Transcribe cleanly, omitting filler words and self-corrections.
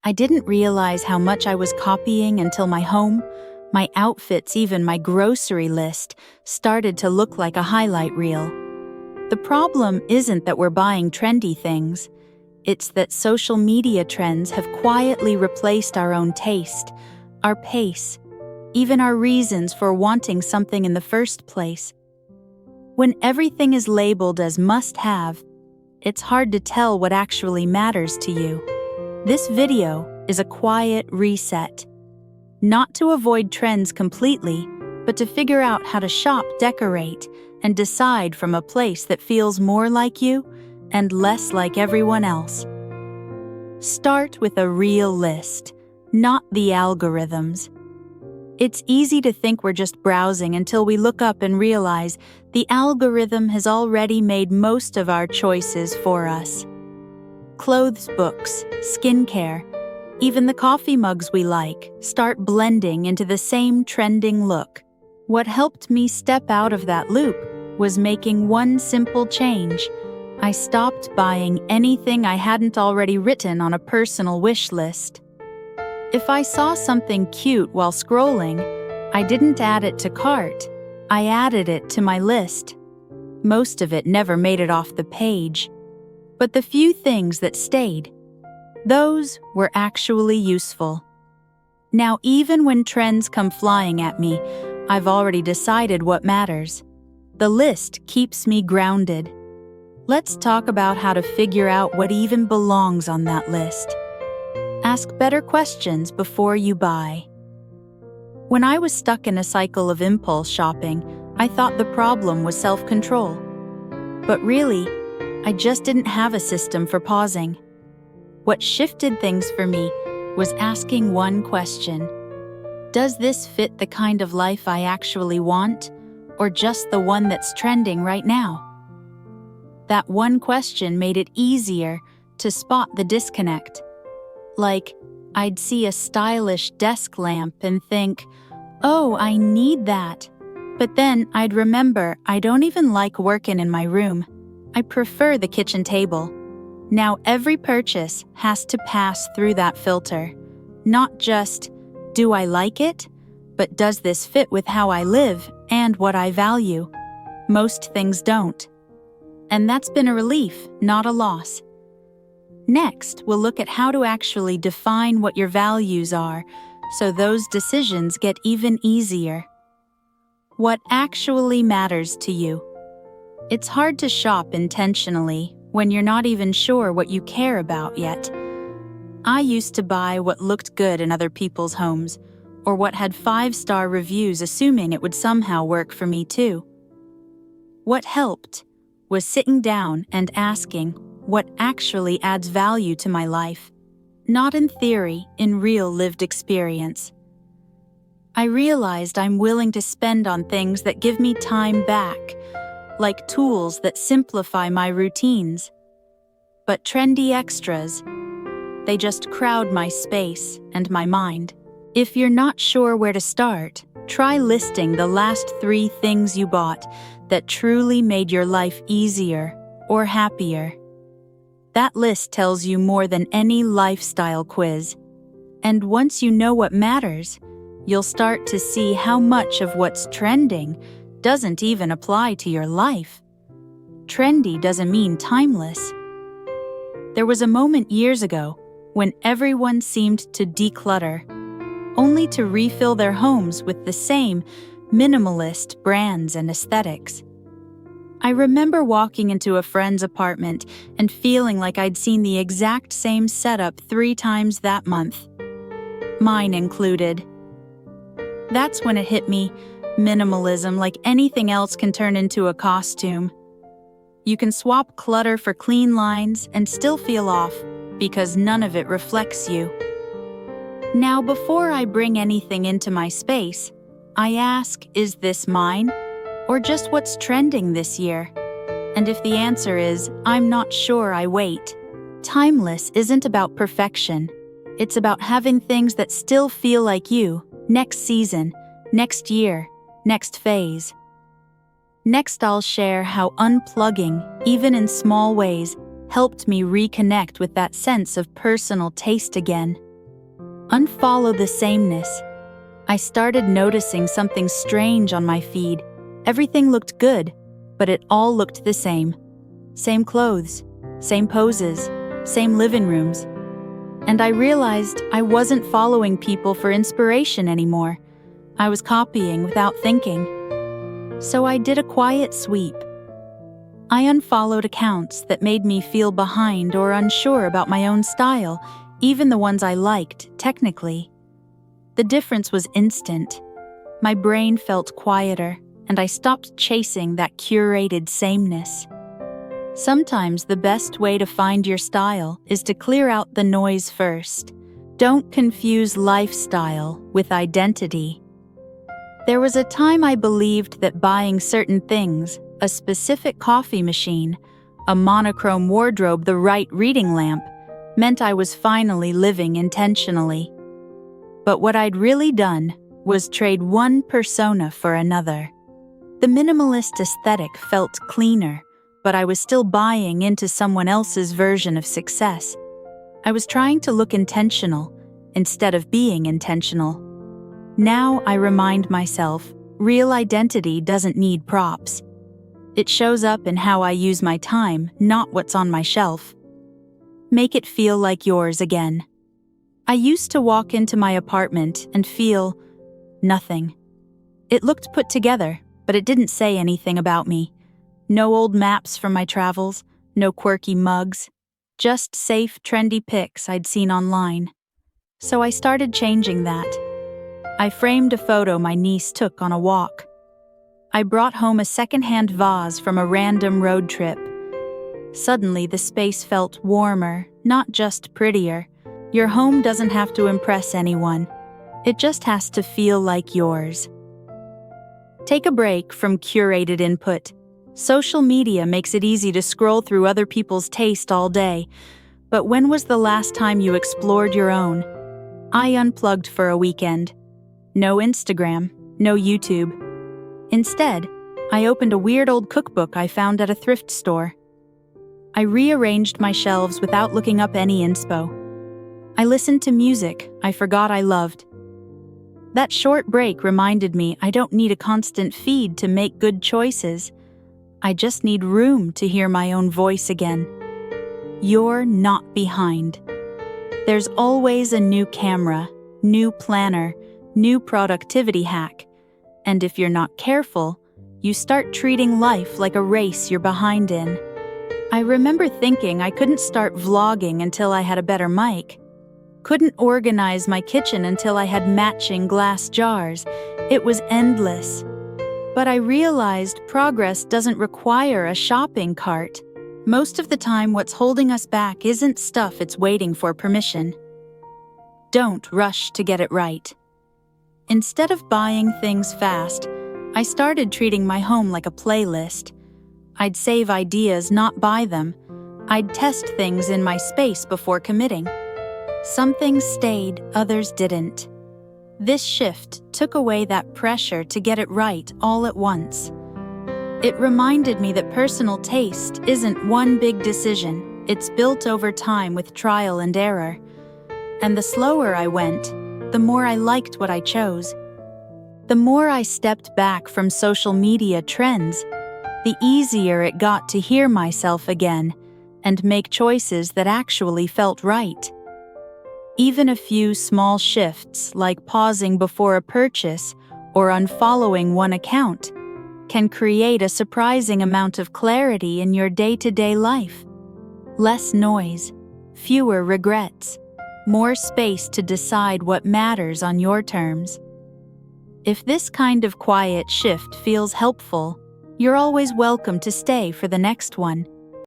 I didn't realize how much I was copying until my home, my outfits, even my grocery list started to look like a highlight reel. The problem isn't that we're buying trendy things. It's that social media trends have quietly replaced our own taste, our pace, even our reasons for wanting something in the first place. When everything is labeled as must-have, it's hard to tell what actually matters to you. This video is a quiet reset. Not to avoid trends completely, but to figure out how to shop, decorate, and decide from a place that feels more like you and less like everyone else. Start with a real list, not the algorithms. It's easy to think we're just browsing until we look up and realize the algorithm has already made most of our choices for us. Clothes, books, skincare, even the coffee mugs we like start blending into the same trending look. What helped me step out of that loop was making one simple change. I stopped buying anything I hadn't already written on a personal wish list. If I saw something cute while scrolling, I didn't add it to cart. I added it to my list. Most of it never made it off the page. But the few things that stayed, those were actually useful. Now, even when trends come flying at me, I've already decided what matters. The list keeps me grounded. Let's talk about how to figure out what even belongs on that list. Ask better questions before you buy. When I was stuck in a cycle of impulse shopping, I thought the problem was self-control. But really, I just didn't have a system for pausing. What shifted things for me was asking one question. Does this fit the kind of life I actually want, or just the one that's trending right now? That one question made it easier to spot the disconnect. Like, I'd see a stylish desk lamp and think, oh, I need that. But then I'd remember I don't even like working in my room. I prefer the kitchen table. Now every purchase has to pass through that filter. Not just, do I like it? But does this fit with how I live and what I value? Most things don't. And that's been a relief, not a loss. Next, we'll look at how to actually define what your values are, so those decisions get even easier. What actually matters to you? It's hard to shop intentionally when you're not even sure what you care about yet. I used to buy what looked good in other people's homes, or what had 5-star reviews, assuming it would somehow work for me too. What helped was sitting down and asking, what actually adds value to my life? Not in theory, in real lived experience. I realized I'm willing to spend on things that give me time back, like tools that simplify my routines. But trendy extras, they just crowd my space and my mind. If you're not sure where to start, try listing the last 3 things you bought that truly made your life easier or happier. That list tells you more than any lifestyle quiz. And once you know what matters, you'll start to see how much of what's trending doesn't even apply to your life. Trendy doesn't mean timeless. There was a moment years ago when everyone seemed to declutter, only to refill their homes with the same minimalist brands and aesthetics. I remember walking into a friend's apartment and feeling like I'd seen the exact same setup 3 times that month, mine included. That's when it hit me, minimalism, like anything else, can turn into a costume. You can swap clutter for clean lines and still feel off because none of it reflects you. Now, before I bring anything into my space, I ask, is this mine? Or just what's trending this year? And if the answer is, I'm not sure, I wait. Timeless isn't about perfection. It's about having things that still feel like you, next season, next year, next phase. Next, I'll share how unplugging, even in small ways, helped me reconnect with that sense of personal taste again. Unfollow the sameness. I started noticing something strange on my feed. Everything looked good, but it all looked the same. Same clothes, same poses, same living rooms. And I realized I wasn't following people for inspiration anymore. I was copying without thinking. So I did a quiet sweep. I unfollowed accounts that made me feel behind or unsure about my own style, even the ones I liked, technically. The difference was instant. My brain felt quieter, and I stopped chasing that curated sameness. Sometimes the best way to find your style is to clear out the noise first. Don't confuse lifestyle with identity. There was a time I believed that buying certain things, a specific coffee machine, a monochrome wardrobe, the right reading lamp, meant I was finally living intentionally. But what I'd really done was trade one persona for another. The minimalist aesthetic felt cleaner, but I was still buying into someone else's version of success. I was trying to look intentional instead of being intentional. Now I remind myself, real identity doesn't need props. It shows up in how I use my time, not what's on my shelf. Make it feel like yours again. I used to walk into my apartment and feel nothing. It looked put together, but it didn't say anything about me. No old maps from my travels, no quirky mugs, just safe, trendy pics I'd seen online. So I started changing that. I framed a photo my niece took on a walk. I brought home a secondhand vase from a random road trip. Suddenly, the space felt warmer, not just prettier. Your home doesn't have to impress anyone. It just has to feel like yours. Take a break from curated input. Social media makes it easy to scroll through other people's taste all day. But when was the last time you explored your own? I unplugged for a weekend. No Instagram, no YouTube. Instead, I opened a weird old cookbook I found at a thrift store. I rearranged my shelves without looking up any inspo. I listened to music I forgot I loved. That short break reminded me I don't need a constant feed to make good choices. I just need room to hear my own voice again. You're not behind. There's always a new camera, new planner, new productivity hack. And if you're not careful, you start treating life like a race you're behind in. I remember thinking I couldn't start vlogging until I had a better mic. Couldn't organize my kitchen until I had matching glass jars. It was endless. But I realized progress doesn't require a shopping cart. Most of the time, what's holding us back isn't stuff, it's waiting for permission. Don't rush to get it right. Instead of buying things fast, I started treating my home like a playlist. I'd save ideas, not buy them. I'd test things in my space before committing. Some things stayed, others didn't. This shift took away that pressure to get it right all at once. It reminded me that personal taste isn't one big decision. It's built over time with trial and error. And the slower I went, the more I liked what I chose. The more I stepped back from social media trends, the easier it got to hear myself again and make choices that actually felt right. Even a few small shifts, like pausing before a purchase or unfollowing one account, can create a surprising amount of clarity in your day-to-day life. Less noise, fewer regrets, more space to decide what matters on your terms. If this kind of quiet shift feels helpful, you're always welcome to stay for the next one.